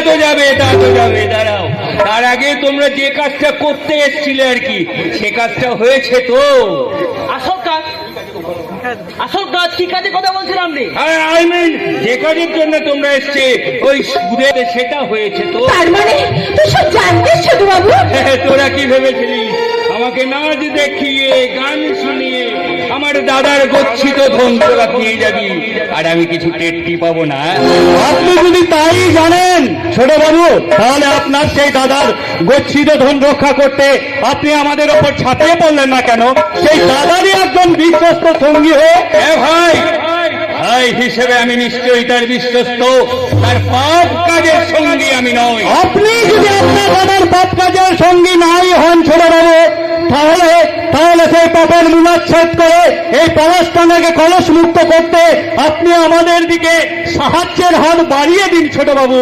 তো যাবে দাঁড়াও। তার আগে তোমরা যে কাজটা করতে এসেছিলে আর কি, সে কাজটা হয়েছে তো? আসল কাজ কি কাজে কথা বলছেন আপনি? আই মিন যে কাজের জন্য তোমরা এসছে ওই সুদে, সেটা হয়েছে তো? তার মানে তুই সব জানতিস ছোট বাবু? তোরা কি ভেবেছিলিস আমাকে নাচ দেখিয়ে গান শুনিয়ে আমার দাদার গচ্ছিত ধন তোরা পেয়ে যাবি আর আমি কিছু টেরটি পাবো না? আপনি যদি তাই জানেন ছোট বাবু, তাহলে আপনার সেই দাদার গচ্ছিত ধন রক্ষা করতে আপনি আমাদের ওপর ছাপিয়ে পড়লেন না কেন? সেই দাদারই একজন বিশ্বস্ত সঙ্গী হয়ে। ভাই ভাই হিসেবে আমি নিশ্চয়ই তার বিশ্বস্ত, তার পাপ কাজের সঙ্গী আমি নই। আপনি যদি আপনার দাদার পাপ কাজের সঙ্গী নাই হন ছোট বাবু, তাহলে সেই পাপের মূলাচ্ছেদ করে এই পলাশটাকে কলস মুক্ত করতে আপনি আমাদের দিকে সাহায্যের হাত বাড়িয়ে দিন ছোট বাবু।